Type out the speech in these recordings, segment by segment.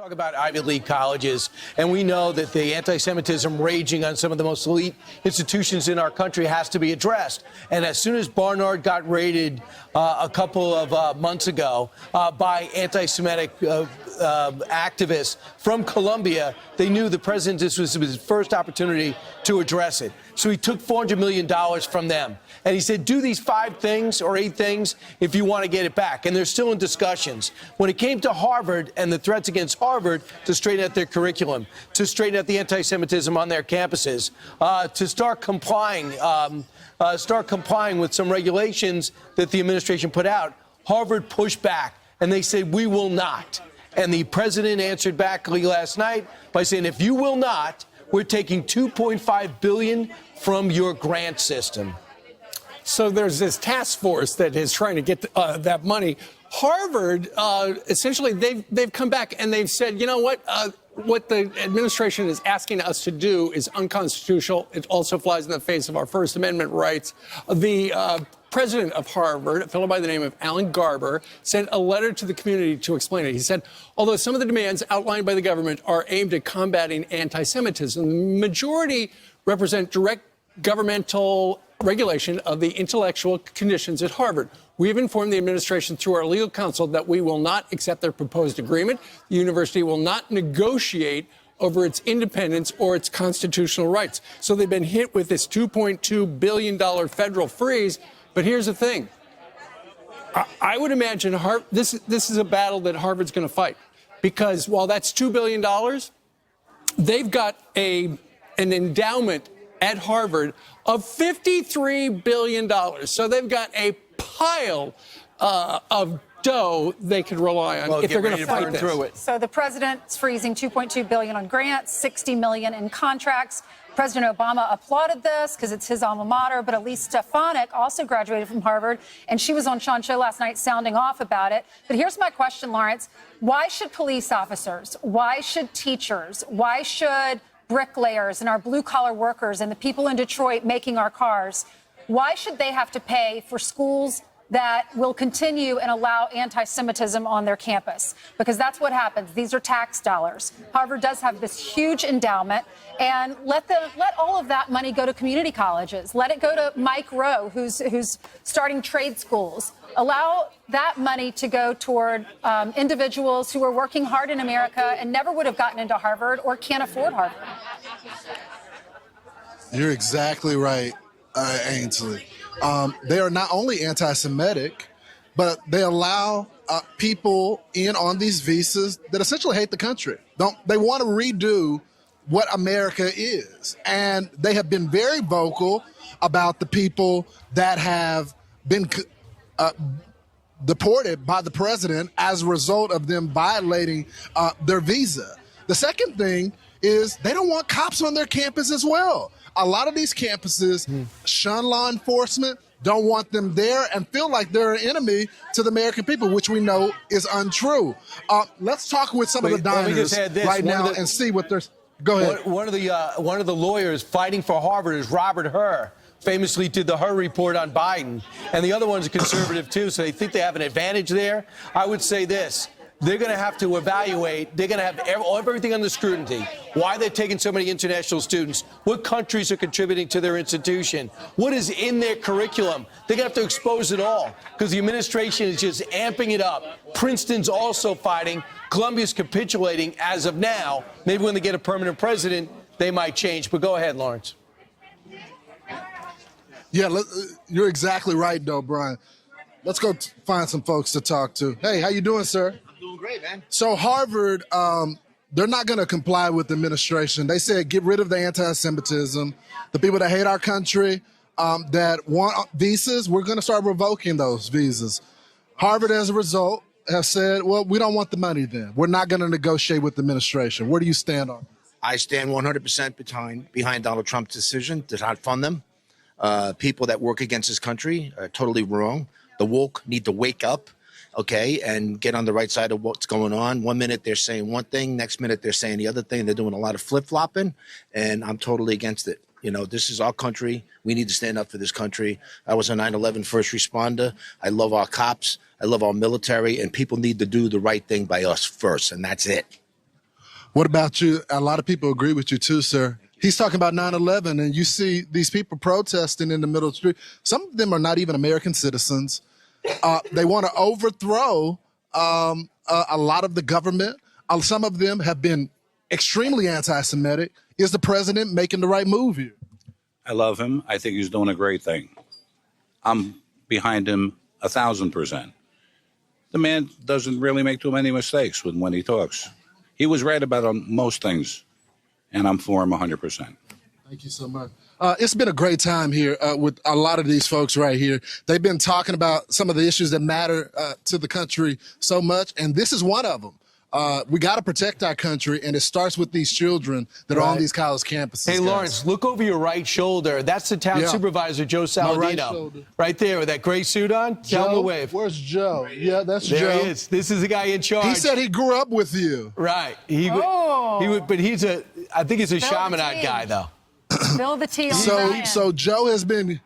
Talk about Ivy League colleges, and we know that the anti-Semitism raging on some of the most elite institutions in our country has to be addressed. And as soon as Barnard got raided a couple of months ago by anti-Semitic activists from Colombia, they knew the president, this was his first opportunity to address it. So he took $400 million from them. And he said, do these 5 things or 8 things if you want to get it back. And they're still in discussions. When it came to Harvard and the threats against Harvard to straighten out their curriculum, to straighten out the anti-Semitism on their campuses, to start complying with some regulations that the administration put out, Harvard pushed back. And they said, we will not. And the president answered back last night by saying, if you will not, we're taking $2.5 billion from your grant system. So there's this task force that is trying to get that money. Harvard, essentially, they've come back and they've said, you know what the administration is asking us to do is unconstitutional. It also flies in the face of our First Amendment rights. The president of Harvard, a fellow by the name of Alan Garber, sent a letter to the community to explain it. He said, although some of the demands outlined by the government are aimed at combating anti-Semitism, the majority represent direct governmental regulation of the intellectual conditions at Harvard. We have informed the administration through our legal counsel that we will not accept their proposed agreement. The university will not negotiate over its independence or its constitutional rights. So they've been hit with this $2.2 billion federal freeze. But here's the thing. I would imagine this is a battle that Harvard's going to fight, because while that's $2 billion, they've got an endowment at Harvard of $53 billion. So they've got a pile of dough they could rely on if they're going to fight this. So the president's freezing $2.2 billion on grants, $60 million in contracts. President Obama applauded this because it's his alma mater, but Elise Stefanik also graduated from Harvard, and she was on Sean's show last night sounding off about it. But here's my question, Lawrence. Why should police officers, why should teachers, why should bricklayers and our blue-collar workers and the people in Detroit making our cars, why should they have to pay for schools that will continue and allow anti-Semitism on their campus? Because that's what happens. These are tax dollars. Harvard does have this huge endowment, and let all of that money go to community colleges. Let it go to Mike Rowe, who's starting trade schools. Allow that money to go toward individuals who are working hard in America and never would have gotten into Harvard or can't afford Harvard. You're exactly right, Ainsley. They are not only anti-Semitic, but they allow people in on these visas that essentially hate the country. They want to redo what America is. And they have been very vocal about the people that have been deported by the president as a result of them violating their visa. The second thing is they don't want cops on their campus as well. A lot of these campuses shun law enforcement, don't want them there, and feel like they're an enemy to the American people, which we know is untrue. Let's talk with some of the diners right now and see what they're... Go ahead. One of the lawyers fighting for Harvard is Robert Hur. Famously did the Hur report on Biden. And the other one's a conservative, too, so they think they have an advantage there. I would say this. They're going to have to evaluate. They're going to have everything under scrutiny. Why they're taking so many international students. What countries are contributing to their institution. What is in their curriculum. They're going to have to expose it all because the administration is just amping it up. Princeton's also fighting. Columbia's capitulating as of now. Maybe when they get a permanent president, they might change. But go ahead, Lawrence. Yeah, you're exactly right, though, Brian. Let's go find some folks to talk to. Hey, how you doing, sir? Doing great, man. So Harvard, they're not going to comply with the administration. They said get rid of the anti-Semitism. The people that hate our country, that want visas, we're going to start revoking those visas. Harvard, as a result, have said, well, we don't want the money then. We're not going to negotiate with the administration. Where do you stand on this? I stand 100% behind Donald Trump's decision to not fund them. People that work against this country are totally wrong. The woke need to wake up, okay, and get on the right side of what's going on. 1 minute they're saying one thing, next minute they're saying the other thing. They're doing a lot of flip-flopping, and I'm totally against it. You know, this is our country. We need to stand up for this country. I was a 9/11 first responder. I love our cops. I love our military, and people need to do the right thing by us first, and that's it. What about you? A lot of people agree with you too, sir. He's talking about 9/11, and you see these people protesting in the middle of the street. Some of them are not even American citizens. They want to overthrow a lot of the government. Some of them have been extremely anti-Semitic. Is the president making the right move here? I love him. I think he's doing a great thing. I'm behind him 1,000%. The man doesn't really make too many mistakes when he talks. He was right about most things, and I'm for him 100%. Thank you so much. It's been a great time here with a lot of these folks right here. They've been talking about some of the issues that matter to the country so much, and this is one of them. We got to protect our country, and it starts with these children that are on these college campuses. Hey, guys. Lawrence, look over your right shoulder. That's the town supervisor, Joe Saladino. Right there with that gray suit on. Tell him to wave. Where's Joe? Yeah, that's Joe. There he is. This is the guy in charge. He said he grew up with you. Right. He would, but I think he's a Chaminade guy, though. Spill the tea on Brian. So Joe has been,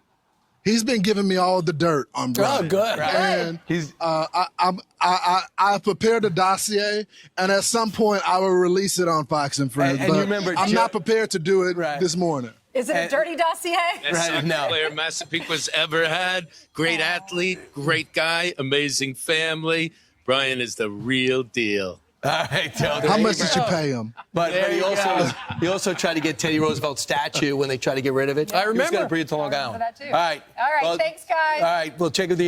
he's been giving me all the dirt on Brian. Oh, good. Right. And He's I prepared a dossier, and at some point I will release it on Fox and Friends. And but you remember I'm not prepared to do it this morning. Is it a dirty dossier? Right, no. player Massapequa's ever had. Great athlete, great guy, amazing family. Brian is the real deal. All right, Joe. How much did you pay him? But he also tried to get Teddy Roosevelt's statue when they tried to get rid of it. I remember. He was going to bring it to Long I remember Island. that too. All right. All right, Well, thanks, guys. All right, we'll check with the